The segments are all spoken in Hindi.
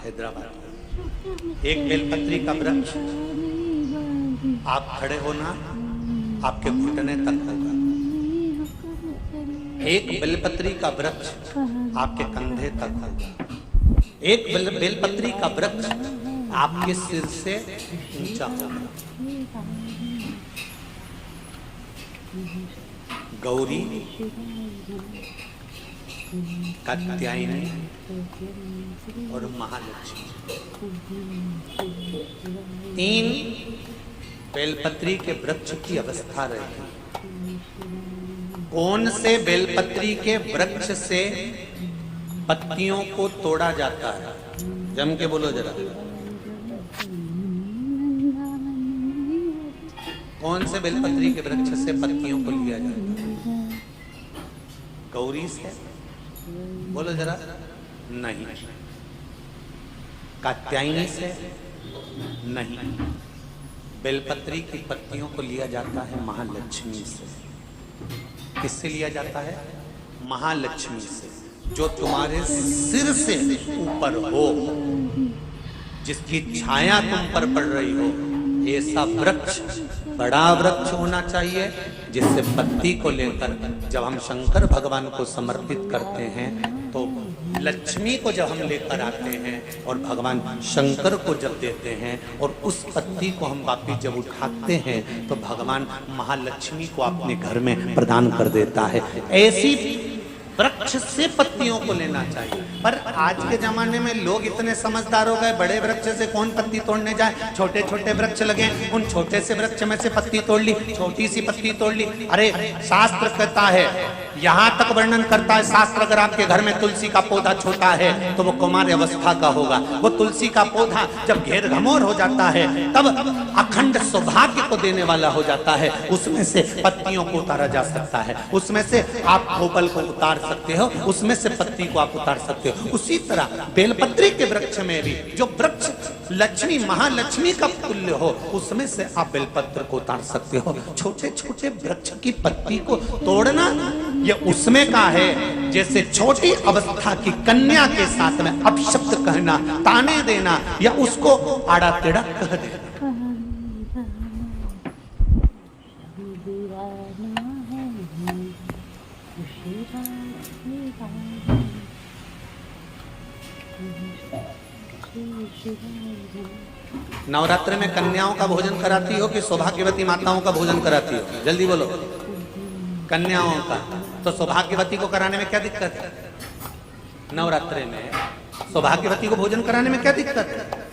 हैदराबाद। एक बेलपत्री का वृक्ष, आप खड़े होना आपके घुटने तक होगा। एक बेलपत्री का वृक्ष आपके कंधे तक होगा। एक बेलपत्री का वृक्ष आपके सिर से ऊंचा होगा। गौरी, कात्यायनी और महालक्ष्मी, तीन बेलपत्री के वृक्ष की अवस्था रहती। कौन से बेलपत्री के वृक्ष से पत्तियों को तोड़ा जाता है? जम के बोलो जरा। कौन से बेलपत्री के वृक्ष से पत्तियों को लिया जाता है? गौरी से? बोलो जरा। नहीं। कात्यायनी से? नहीं। बेलपत्री की पत्तियों को लिया जाता है महालक्ष्मी से। किससे लिया जाता है? महालक्ष्मी से, जो तुम्हारे सिर से ऊपर हो, जिसकी छाया तुम पर पड़ रही हो। ऐसा वृक्ष, बड़ा वृक्ष होना चाहिए, जिससे पत्ती को लेकर जब हम शंकर भगवान को समर्पित करते हैं तो लक्ष्मी को जब हम लेकर आते हैं और भगवान शंकर को जब देते हैं और उस पत्ती को हम वापिस जब उठाते हैं तो भगवान महालक्ष्मी को अपने घर में प्रदान कर देता है। ऐसी वृक्ष से पत्तियों को लेना चाहिए। पर आज के जमाने में लोग इतने समझदार हो गए, बड़े वृक्ष से कौन पत्ती तोड़ने जाए, छोटे छोटे वृक्ष लगे, उन छोटे से वृक्ष में से पत्ती तोड़ ली, छोटी सी पत्ती तोड़ ली। अरे शास्त्र कहता है, यहाँ तक वर्णन करता है शास्त्र, अगर आपके घर में तुलसी का पौधा छोटा है तो वो कुमार अवस्था का होगा। वो तुलसी का पौधा जब घेर घमोर हो जाता है तब अखंड सौभाग्य को देने वाला हो जाता है। उसमें से पत्तियों को उतारा जा सकता है, उसमें से आप खोपल को उतार सकते हो, उसमें से पत्ती को आप उतार सकते हो। उसी तरह बेलपत्री के वृक्ष में भी जो वृक्ष लक्ष्मी महालक्ष्मी का तुल्य हो, उसमें से आप बेलपत्र को उतार सकते हो। छोटे छोटे वृक्ष की पत्ती को तोड़ना ये उसमें का है, जैसे छोटी अवस्था की कन्या के साथ में अपशब्द कहना, ताने देना या उसको आड़ा टेढ़ा कह देना। नवरात्र में कन्याओं का भोजन कराती हो कि सौभाग्यवती माताओं का भोजन कराती हो? जल्दी बोलो। कन्याओं का। तो सौभाग्यवती को कराने में क्या दिक्कत है? नवरात्रि में सौभाग्यवती को भोजन कराने में क्या दिक्कत है?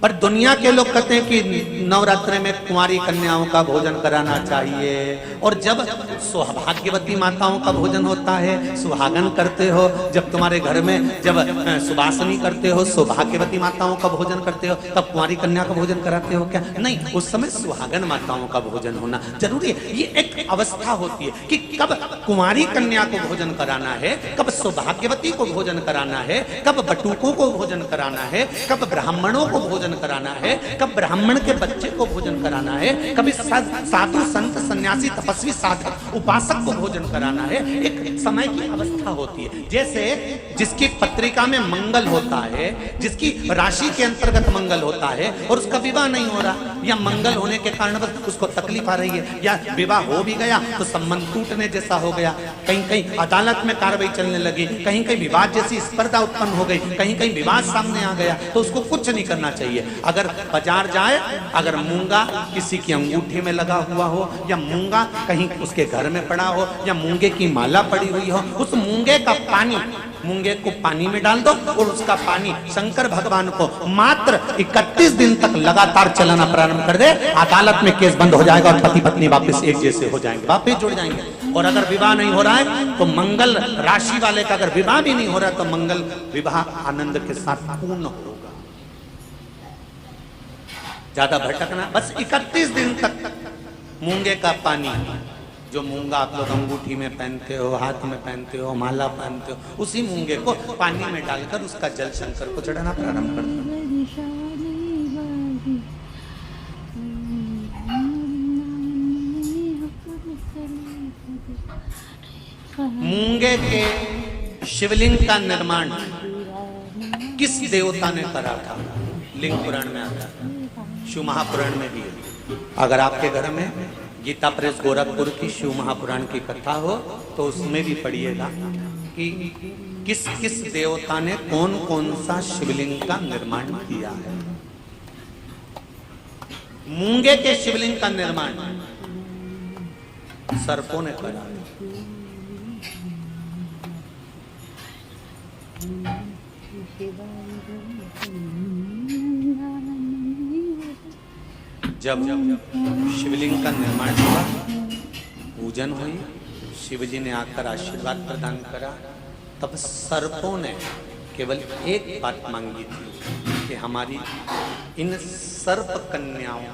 पर दुनिया के लोग कहते हैं कि नवरात्रि में कुंवारी कन्याओं का भोजन कराना चाहिए। और जब सौभाग्यवती माताओं का भोजन होता है, सुहागन करते हो, जब तुम्हारे घर में जब सुवासनी करते हो, सौभाग्यवती माताओं का भोजन करते हो, तब कुंवारी कन्या का भोजन कराते हो क्या? नहीं, उस समय सुहागन माताओं का भोजन होना जरूरी है। ये एक अवस्था होती है कि कब कुंवारी कन्या को भोजन कराना है, कब सौभाग्यवती को भोजन कराना है, कब बटुकों को भोजन कराना है, कब ब्राह्मणों को भोजन कराना है, कब ब्राह्मण के बच्चे को भोजन कराना है, कभी साधु संत सन्यासी तपस्वी साधक उपासक को भोजन कराना है। एक समय की अवस्था होती है। जैसे जिसकी पत्रिका में मंगल होता है, जिसकी राशि के अंतर्गत मंगल होता है और उसका विवाह नहीं हो रहा, या मंगल होने के कारण उसको तकलीफ आ रही है, या विवाह हो भी गया तो संबंध टूटने जैसा हो गया, कहीं कहीं अदालत में कार्रवाई चलने लगी, कहीं कहीं विवाद जैसी स्पर्धा उत्पन्न हो गई, कहीं कहीं विवाद सामने आ गया, तो उसको कुछ नहीं करना चाहिए। अगर बाजार जाए, अगर मूंगा किसी की अंगूठी में लगा हुआ हो, या मूंगा कहीं उसके घर में पड़ा हो, या मूंगे की माला पड़ी हुई हो, उस मूंगे का पानी, मूंगे को पानी में डाल दो और उसका पानी शंकर भगवान को मात्र 31 दिन तक लगातार चलाना प्रारंभ कर दे, अदालत में केस बंद हो जाएगा और पति पत्नी वापस एक जैसे हो जाएंगे, वापस जुड़ जाएंगे। और अगर विवाह नहीं हो रहा है तो मंगल राशि वाले का अगर विवाह भी नहीं हो रहा है तो मंगल विवाह आनंद के साथ पूर्ण होगा। ज्यादा भटकना, बस 31 दिन तक मूंगे का पानी, जो मूंगा आप लोग अंगूठी में पहनते हो, हाथ में पहनते हो, माला पहनते हो, उसी मूंगे को पानी में डालकर उसका जल शंकर को चढ़ाना प्रारंभ कर दो। मूंगे के शिवलिंग का निर्माण किस देवता ने करा था? लिंग पुराण में आता है, शिव महापुराण में भी है। अगर आपके घर में गीता प्रेस गोरखपुर की शिव महापुराण की कथा हो तो उसमें भी पढ़िएगा कि किस किस देवता ने कौन कौन सा शिवलिंग का निर्माण किया है। मूंगे के शिवलिंग का निर्माण सर्पों ने करा। जब शिवलिंग का निर्माण हुआ, पूजन हुई, शिवजी ने आकर आशीर्वाद प्रदान करा, तब सर्पों ने केवल एक बात मांगी थी कि हमारी इन सर्प कन्याओं,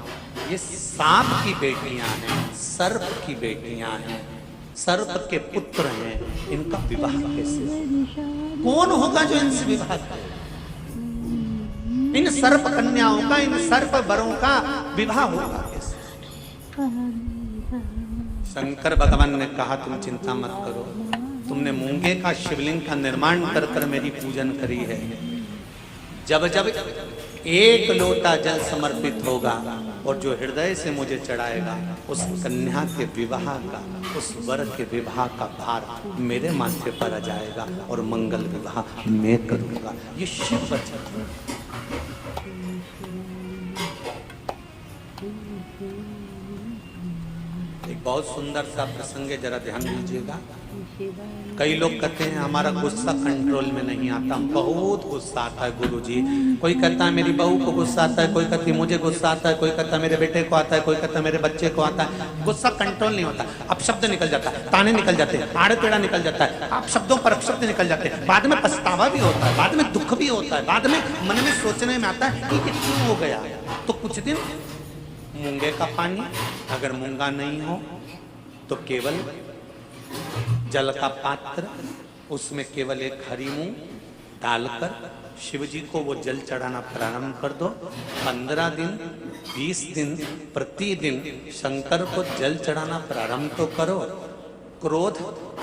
ये सांप की बेटियां हैं, सर्प की बेटियां हैं, सर्प के पुत्र हैं, इनका विवाह कैसे? कौन होगा जो इनसे विवाह करे? इन सर्प कन्याओं का, इन सर्प वरों का विवाह होगा कैसे? शंकर भगवान ने कहा तुम चिंता मत करो, तुमने मूंगे का शिवलिंग का निर्माण कर कर मेरी पूजन करी है। जब जब एक लोटा जल समर्पित होगा और जो हृदय से मुझे चढ़ाएगा, उस कन्या के विवाह का, उस वर के विवाह का भार मेरे माथे पर आ जाएगा और मंगल विवाह मैं करूंगा। ये शिव वचन है। एक बहुत सुंदर सा प्रसंग है, जरा ध्यान दीजिएगा। कई लोग कहते हैं हमारा गुस्सा कंट्रोल में नहीं आता, बहुत गुस्सा आता है गुरुजी। कोई कहता है मेरी बहू को गुस्सा आता है, कोई कहती है मुझे गुस्सा आता है, कोई कहता है मेरे बेटे को आता है, कोई कहता है मेरे बच्चे को आता है। गुस्सा कंट्रोल नहीं होता, अब शब्द निकल जाता है, ताने निकल जाते हैं, आड़े टेढ़ा निकल जाता है, आप शब्दों पर अपशब्द निकल जाते हैं, बाद में पछतावा भी होता है, बाद में दुख भी होता है, बाद में मन में सोचने में आता है कि क्यों हो गया। तो कुछ दिन मूंगे का पानी, अगर मूंगा नहीं हो तो केवल जल का पात्र, उसमें केवल एक हरी मूंग डालकर शिव जी को वो जल चढ़ाना प्रारंभ कर दो। 15 दिन 20 दिन प्रतिदिन शंकर को जल चढ़ाना प्रारंभ तो करो। क्रोध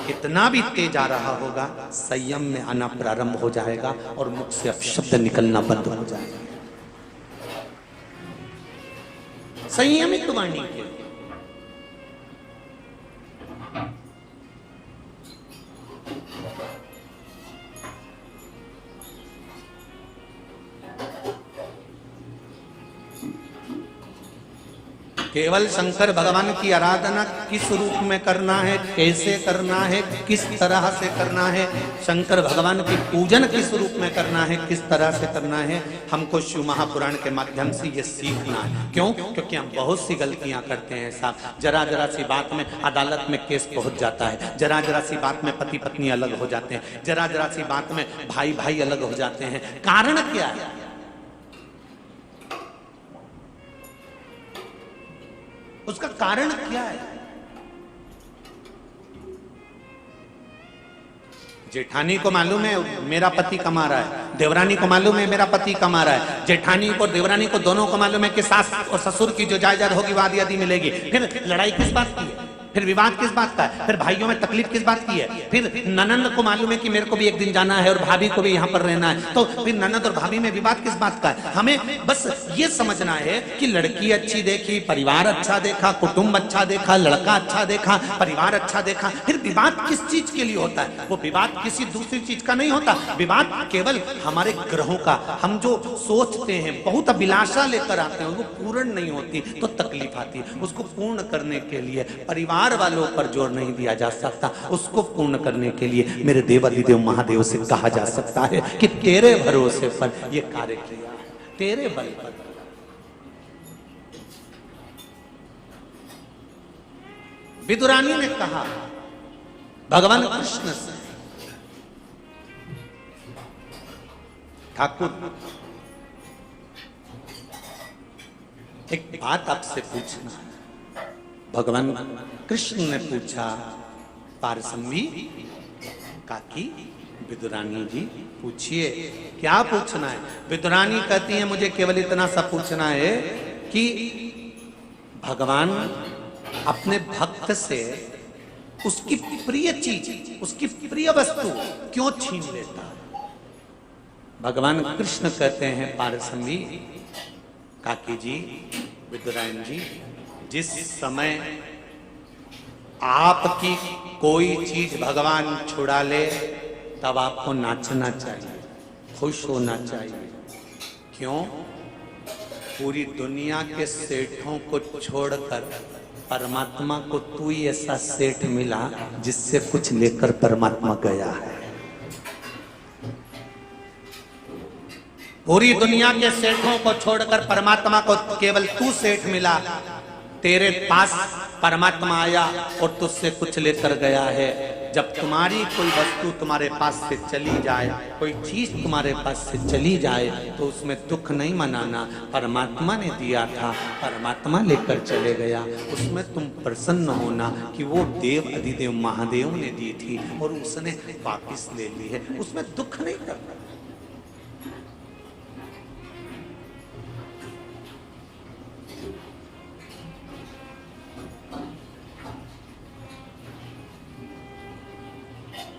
कितना भी तेज आ रहा होगा, संयम में आना प्रारंभ हो जाएगा और मुख से अपशब्द निकलना बंद हो जाएगा। संयमित वाणी के केवल शंकर भगवान की आराधना किस रूप में करना है, कैसे करना है, किस तरह से करना है, शंकर भगवान की पूजन किस रूप में करना है, किस तरह से करना है, हमको शिव महापुराण के माध्यम से ये सीखना है। क्यों? क्योंकि हम बहुत सी गलतियां करते हैं साहब। जरा जरा सी बात में अदालत में केस पहुंच जाता है, जरा जरा सी बात में पति पत्नी अलग हो जाते हैं, जरा जरा सी बात में भाई भाई अलग हो जाते हैं। कारण क्या है? उसका कारण क्या है? जेठानी को मालूम है मेरा पति कमा रहा है, देवरानी को मालूम है मेरा पति कमा रहा है, जेठानी को देवरानी को दोनों को मालूम है कि सास और ससुर की जो जायदाद होगी वो आधी आधी मिलेगी। फिर लड़ाई किस बात की है? फिर विवाद किस बात का है? फिर भाइयों में तकलीफ किस बात की है? फिर ननंद को मालूम है कि मेरे को भी एक दिन जाना है और भाभी को भी यहाँ पर रहना है, तो फिर ननंद और भाभी में विवाद किस बात का है? हमें बस ये समझना है कि लड़की अच्छी देखी, परिवार अच्छा देखा, कुटुंब अच्छा देखा, लड़का अच्छा देखा, परिवार अच्छा देखा, फिर विवाद किस चीज के लिए होता है? वो विवाद किसी दूसरी चीज का नहीं होता। विवाद केवल हमारे ग्रहों का, हम जो सोचते हैं, बहुत अभिलाषा लेकर आते हैं, वो पूर्ण नहीं होती तो तकलीफ आती है। उसको पूर्ण करने के लिए परिवार वालों पर जोर नहीं दिया जा सकता, उसको पूर्ण करने के लिए मेरे देवाधिदेव महादेव से कहा जा सकता है कि तेरे भरोसे पर यह कार्य किया, तेरे बल पर। विदुरानी ने कहा भगवान कृष्ण से, ठाकुर एक बात आपसे पूछना है। भगवान कृष्ण ने पूछा, पारसम्भी काकी विदुरानी जी पूछिए, क्या पूछना है? विदुरानी कहती है मुझे केवल इतना सा पूछना है कि भगवान अपने भक्त से उसकी प्रिय चीज, उसकी प्रिय वस्तु क्यों छीन लेता है? भगवान कृष्ण कहते हैं पारसमणि, काकी जी, विदुरायन जी, जिस समय आपकी कोई चीज भगवान छुड़ा ले तब आपको नाचना चाहिए, खुश होना चाहिए। क्यों? पूरी दुनिया के सेठों को छोड़कर परमात्मा को तू ही ऐसा सेठ मिला जिससे कुछ लेकर परमात्मा गया है। पूरी दुनिया के सेठों को छोड़कर परमात्मा को केवल तू सेठ मिला, तेरे पास परमात्मा आया और तुझसे कुछ लेकर गया है। जब तुम्हारी कोई वस्तु तुम्हारे पास से चली जाए, कोई चीज तुम्हारे पास से चली जाए, तो उसमें दुख नहीं मनाना। परमात्मा ने दिया था, परमात्मा लेकर चले गया, उसमें तुम प्रसन्न होना कि वो देव अधिदेव महादेव ने दी थी और उसने वापिस ले ली है, उसमें दुख नहीं करना।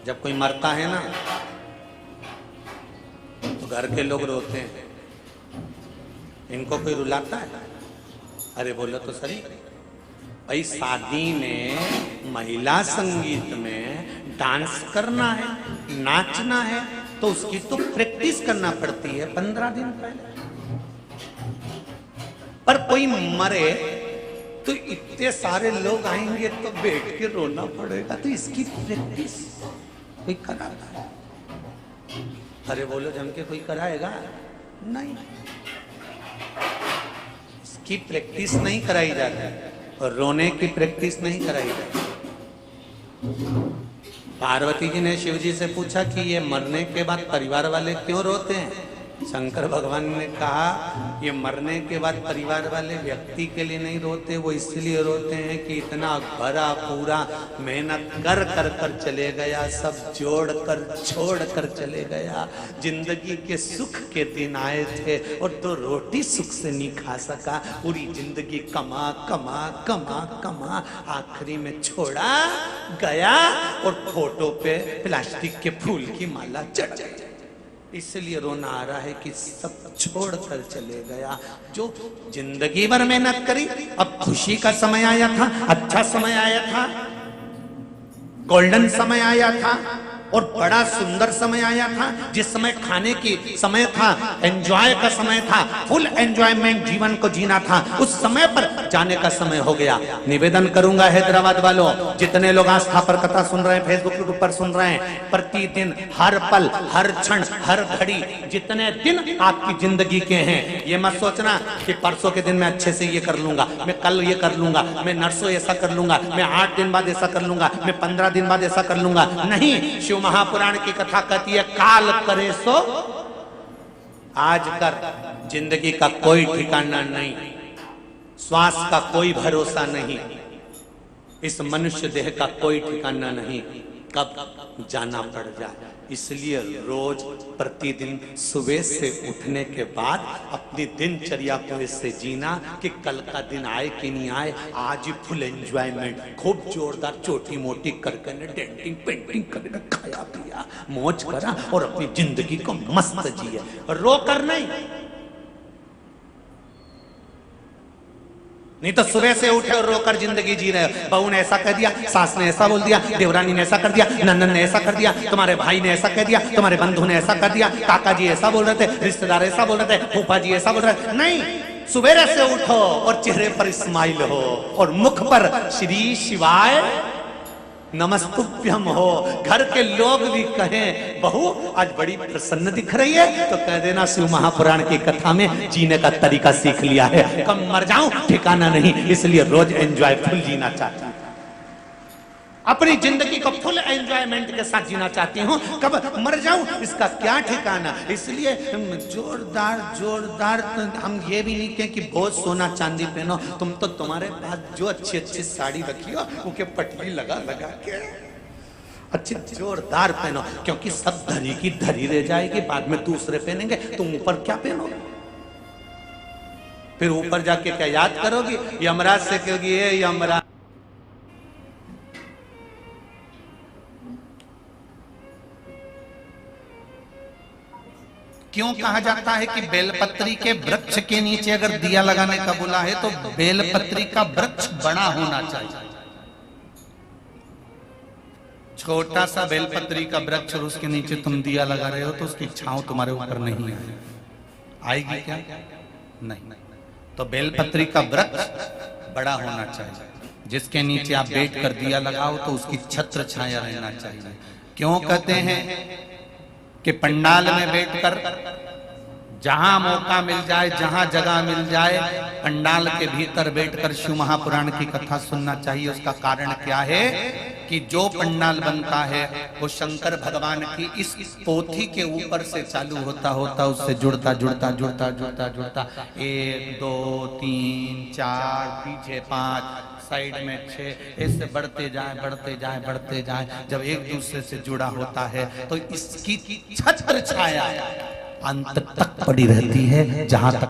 जब कोई मरता है ना तो घर के लोग रोते हैं, इनको कोई रुलाता है? अरे बोलो तो सही भाई, शादी में महिला संगीत में डांस करना है, नाचना है, तो उसकी तो प्रैक्टिस करना पड़ती है 15 दिन पहले। पर कोई मरे तो इतने सारे लोग आएंगे तो बैठ के रोना पड़ेगा, तो इसकी प्रैक्टिस कोई कराता है? अरे बोलो जम के कोई कराएगा? नहीं, इसकी प्रैक्टिस नहीं कराई जाती और रोने की प्रैक्टिस नहीं कराई जाती। पार्वती जी ने शिव जी से पूछा कि ये मरने के बाद परिवार वाले क्यों रोते हैं? शंकर भगवान ने कहा ये मरने के बाद परिवार वाले व्यक्ति के लिए नहीं रोते, वो इसलिए रोते हैं कि इतना भरा पूरा मेहनत कर कर कर चले गया, सब जोड़ कर छोड़ कर चले गया, जिंदगी के सुख के दिन आए थे और तो रोटी सुख से नहीं खा सका, पूरी जिंदगी कमा कमा कमा कमा आखिरी में छोड़ा गया और फोटो पे प्लास्टिक के फूल की माला चढ़ गई। इसलिए रोना आ रहा है कि सब छोड़ कर चले गया। जो जिंदगी भर मेहनत करी, अब खुशी का समय आया था, अच्छा समय आया था, गोल्डन समय आया था और बड़ा सुंदर समय आया था, जिस समय खाने की समय था, एंजॉय का समय था, फुल एंजॉयमेंट जीवन को जीना था, उस समय पर जाने का समय हो गया। निवेदन करूंगा हैदराबाद वालों, जितने लोग आस्था पर कथा सुन रहे हैं, फेसबुक पर सुन रहे हैं, प्रतिदिन हर पल हर क्षण हर घड़ी जितने दिन आपकी जिंदगी के हैं, ये मत सोचना कि परसों के दिन मैं अच्छे से ये कर लूंगा, मैं कल ये कर लूंगा, मैं नरसों ऐसा कर लूंगा, मैं 8 दिन बाद ऐसा कर लूंगा, मैं 15 दिन बाद ऐसा कर लूंगा। नहीं, शिव महापुराण की कथा कहती है काल करे सो आज कर। जिंदगी का कोई ठिकाना नहीं, श्वास का कोई भरोसा नहीं, इस मनुष्य देह का कोई ठिकाना नहीं, कब जाना पड़ जाए। इसलिए रोज प्रतिदिन सुबह से उठने के बाद अपनी दिनचर्या को इससे जीना कि कल का दिन आए कि नहीं आए, आज ही फुल एंजॉयमेंट, खूब जोरदार छोटी मोटी करके डेंटिंग पेंटिंग करके खाया पिया मौज करा और अपनी जिंदगी को मस्त जिए, रो कर नहीं। नहीं तो सुबह से उठे और रोकर जिंदगी जी रहे हो। बहू ने ऐसा कह दिया, सास ने ऐसा बोल दिया, देवरानी ने ऐसा कर दिया, नंदन ने ऐसा कर दिया, तुम्हारे भाई ने ऐसा कह दिया, तुम्हारे बंधु ने ऐसा कर दिया, काका जी ऐसा बोल रहे थे, रिश्तेदार ऐसा बोल रहे थे, फूफा जी ऐसा बोल रहे थे। नहीं, सुबह से उठो और चेहरे पर स्माइल हो और मुख पर श्री शिवाय नमस्तुभ्यम हो। घर के लोग भी कहें बहू आज बड़ी प्रसन्न दिख रही है, तो कह देना शिव महापुराण की कथा में जीने का तरीका सीख लिया है, कब मर जाऊं ठिकाना नहीं, इसलिए रोज एंजॉयफुल जीना चाहती हूं, अपनी जिंदगी को फुल एंजॉयमेंट के साथ जीना चाहती हूँ, कब मर जाऊं इसका क्या ठिकाना। इसलिए जोरदार जोरदार हम ये भी नहीं कहें कि बहुत सोना चांदी पहनो, तुम तो तुम्हारे पास जो अच्छी अच्छी साड़ी रखी हो उनके पटरी लगा लगा के अच्छी जोरदार पहनो, क्योंकि सब धरी की धरी रह जाएगी, बाद में दूसरे पहनेंगे, तुम ऊपर क्या पहनोगे? फिर ऊपर जाके क्या याद करोगी? यमराज से कहोगी ये यमराज क्यों कहा जाता है कि बेलपत्री के वृक्ष के नीचे अगर दिया लगाने का बोला है तो बेलपत्री का वृक्ष बड़ा होना चाहिए। छोटा सा बेलपत्री का वृक्ष और उसके नीचे तुम दिया लगा रहे हो तो उसकी छांव तुम्हारे ऊपर नहीं आएगी क्या? नहीं। तो बेलपत्री का वृक्ष बड़ा होना चाहिए, जिसके नीचे आप बैठ कर दिया लगाओ तो उसकी छत्र छाया रहना चाहिए। क्यों कहते हैं कि पंडाल में बैठकर जहां मौका मिल जाए, जहां जगह मिल जाए, पंडाल के भीतर बैठकर शिव महापुराण की कथा सुनना चाहिए। उसका कारण क्या है कि जो पंडाल बनता है वो शंकर भगवान की इस पोथी के ऊपर से चालू होता उससे जुड़ता 1 2 3 4 पीछे 5 साइड में 6 ऐसे बढ़ते जाए। जब एक दूसरे से जुड़ा होता है तो इसकी छत्र छाया अंत तक पड़ी रहती है, जहां तक